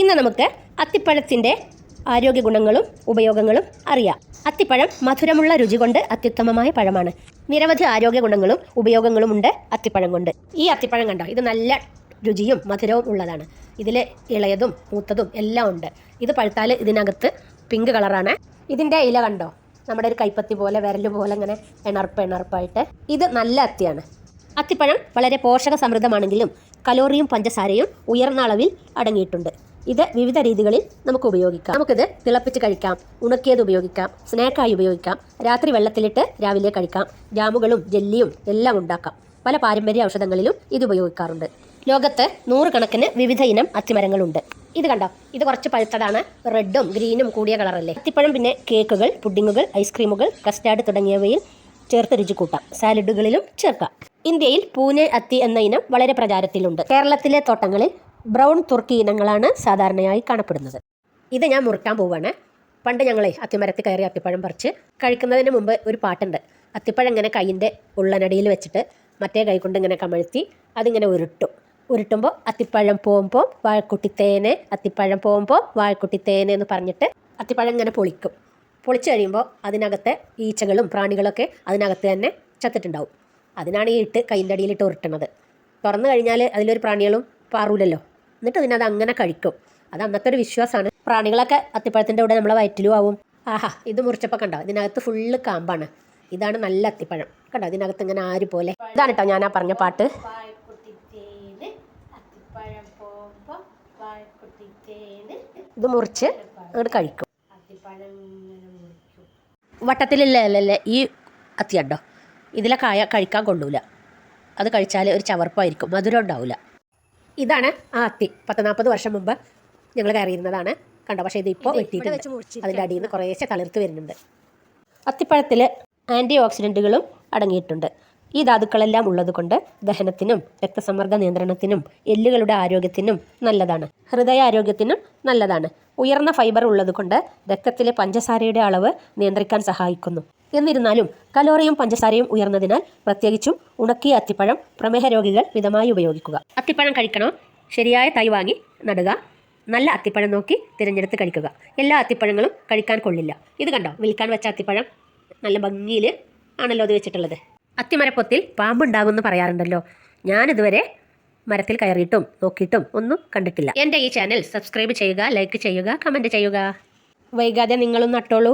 ഇന്ന് നമുക്ക് അത്തിപ്പഴത്തിൻ്റെ ആരോഗ്യ ഗുണങ്ങളും ഉപയോഗങ്ങളും അറിയാം. അത്തിപ്പഴം മധുരമുള്ള രുചി കൊണ്ട് അത്യുത്തമമായ പഴമാണ്. നിരവധി ആരോഗ്യ ഗുണങ്ങളും ഉപയോഗങ്ങളും ഉണ്ട് അത്തിപ്പഴം കൊണ്ട്. ഈ അത്തിപ്പഴം കണ്ടോ, ഇത് നല്ല രുചിയും മധുരവും ഉള്ളതാണ്. ഇതിൽ ഇളയതും മൂത്തതും എല്ലാം ഉണ്ട്. ഇത് പഴുത്താൽ ഇതിനകത്ത് പിങ്ക് കളറാണ്. ഇതിൻ്റെ ഇല കണ്ടോ, നമ്മുടെ ഒരു കൈപ്പത്തി പോലെ വിരൽ പോലെ ഇങ്ങനെ എണർപ്പായിട്ട്. ഇത് നല്ല അത്തിയാണ്. അത്തിപ്പഴം വളരെ പോഷക സമൃദ്ധമാണെങ്കിലും കലോറിയും പഞ്ചസാരയും ഉയർന്ന അളവിൽ അടങ്ങിയിട്ടുണ്ട്. ഇത് വിവിധ രീതികളിൽ നമുക്ക് ഉപയോഗിക്കാം. നമുക്കിത് തിളപ്പിച്ച് കഴിക്കാം, ഉണക്കിയത് ഉപയോഗിക്കാം, സ്നാക്കായി ഉപയോഗിക്കാം, രാത്രി വെള്ളത്തിലിട്ട് രാവിലെ കഴിക്കാം, ജാമുകളും ജെല്ലിയും എല്ലാം ഉണ്ടാക്കാം. പല പാരമ്പര്യ ഔഷധങ്ങളിലും ഇത് ഉപയോഗിക്കാറുണ്ട്. ലോകത്ത് 100 കണക്കിന് വിവിധ ഇനം അത്തിമരങ്ങളുണ്ട്. ഇത് കണ്ടോ, ഇത് കുറച്ച് പഴുത്തതാണ്. റെഡും ഗ്രീനും കൂടിയ കളറല്ലേ. അത്തിപ്പഴം പിന്നെ കേക്കുകൾ, പുഡിങ്ങുകൾ, ഐസ്ക്രീമുകൾ, കസ്റ്റാർഡ് തുടങ്ങിയവയിൽ ചേർത്ത് രുചി കൂട്ടാം. സാലഡുകളിലും ചേർക്കാം. ഇന്ത്യയിൽ പൂനെ അത്തി എന്ന ഇനം വളരെ പ്രചാരത്തിലുണ്ട്. കേരളത്തിലെ തോട്ടങ്ങളിൽ ബ്രൗൺ തുർക്കി ഇനങ്ങളാണ് സാധാരണയായി കാണപ്പെടുന്നത്. ഇത് ഞാൻ മുറിക്കാൻ പോവുകയാണ്. പണ്ട് ഞങ്ങളെ അത്തിമരത്തിൽ കയറി അത്തിപ്പഴം പറിച്ച് കഴിക്കുന്നതിന് മുമ്പ് ഒരു പാട്ടുണ്ട്. അത്തിപ്പഴം ഇങ്ങനെ കൈയിൻ്റെ ഉള്ളനടിയിൽ വെച്ചിട്ട് മറ്റേ കൈ കൊണ്ട് ഇങ്ങനെ കമഴ്ത്തി അതിങ്ങനെ ഉരുട്ടുമ്പോൾ അത്തിപ്പഴം പോകുമ്പോൾ വാഴക്കുട്ടിത്തേനെ, അത്തിപ്പഴം പോകുമ്പോൾ വാഴക്കുട്ടിത്തേനെ എന്ന് പറഞ്ഞിട്ട് അത്തിപ്പഴം ഇങ്ങനെ പൊളിച്ച് കഴിയുമ്പോൾ അതിനകത്തെ ഈച്ചകളും പ്രാണികളൊക്കെ അതിനകത്ത് തന്നെ ചത്തിട്ടുണ്ടാവും. അതിനാണ് ഈ കൈൻ്റെ അടിയിലിട്ട് ഉരുട്ടുന്നത്. തുറന്നു കഴിഞ്ഞാൽ അതിലൊരു പ്രാണികളും പാറൂലല്ലോ. എന്നിട്ട് അതിനത് അങ്ങനെ കഴിക്കും. അത് അന്നത്തെ ഒരു വിശ്വാസമാണ്. പ്രാണികളൊക്കെ അത്തിപ്പഴത്തിൻ്റെ കൂടെ നമ്മളെ വയറ്റിലും ആവും. ആഹാ, ഇത് മുറിച്ചപ്പോൾ കണ്ടോ, ഇതിനകത്ത് ഫുള്ള് കാമ്പാണ്. ഇതാണ് നല്ല അത്തിപ്പഴം. കണ്ടോ, ഇതിനകത്ത് ഇങ്ങനെ ആര് പോലെ. ഇതാണ് കേട്ടോ ഞാൻ പറഞ്ഞ പാട്ട്. ഇത് മുറിച്ച് അങ്ങോട്ട് കഴിക്കും. വട്ടത്തിലല്ലേ ഈ അത്തി കണ്ടോ, ഇതിലെ കായ കഴിക്കാൻ കൊള്ളൂല. അത് കഴിച്ചാൽ ഒരു ചവർപ്പായിരിക്കും, മധുരം ഉണ്ടാവില്ല. ഇതാണ് ആ അത്തി. 40 വർഷം മുമ്പ് ഞങ്ങൾ കയറിയിരുന്നതാണ് കണ്ടോ. പക്ഷേ ഇതിപ്പോൾ വെട്ടിയിട്ട് അതിൻ്റെ അടിയിൽ നിന്ന് കുറേശ്ശെ തളിർത്ത് വരുന്നുണ്ട്. അത്തിപ്പഴത്തിൽ ആൻറ്റി ഓക്സിഡൻറ്റുകളും അടങ്ങിയിട്ടുണ്ട്. ഈ ധാതുക്കളെല്ലാം ഉള്ളതുകൊണ്ട് ദഹനത്തിനും രക്തസമ്മർദ്ദ നിയന്ത്രണത്തിനും എല്ലുകളുടെ ആരോഗ്യത്തിനും നല്ലതാണ്. ഹൃദയാരോഗ്യത്തിനും നല്ലതാണ്. ഉയർന്ന ഫൈബർ ഉള്ളതുകൊണ്ട് രക്തത്തിലെ പഞ്ചസാരയുടെ അളവ് നിയന്ത്രിക്കാൻ സഹായിക്കുന്നു. എന്നിരുന്നാലും കലോറിയും പഞ്ചസാരയും ഉയർന്നതിനാൽ പ്രത്യേകിച്ചും ഉണക്കിയ അത്തിപ്പഴം പ്രമേഹ രോഗികൾ മിതമായി ഉപയോഗിക്കുക. അത്തിപ്പഴം കഴിക്കണോ, ശരിയായ തൈ വാങ്ങി നടുക. നല്ല അത്തിപ്പഴം നോക്കി തിരഞ്ഞെടുത്ത് കഴിക്കുക. എല്ലാ അത്തിപ്പഴങ്ങളും കഴിക്കാൻ കൊള്ളില്ല. ഇത് കണ്ടോ, വിൽക്കാൻ വെച്ച അത്തിപ്പഴം നല്ല ഭംഗിയിൽ ആണല്ലോ അത് വെച്ചിട്ടുള്ളത്. അത്തിമരപ്പൊത്തിൽ പാമ്പുണ്ടാകുമെന്ന് പറയാറുണ്ടല്ലോ. ഞാനിതുവരെ മരത്തിൽ കയറിയിട്ടും നോക്കിയിട്ടും ഒന്നും കണ്ടിട്ടില്ല. എൻ്റെ ഈ ചാനൽ സബ്സ്ക്രൈബ് ചെയ്യുക, ലൈക്ക് ചെയ്യുക, കമൻറ്റ് ചെയ്യുക. വൈകാതെ നിങ്ങളും നട്ടോളൂ.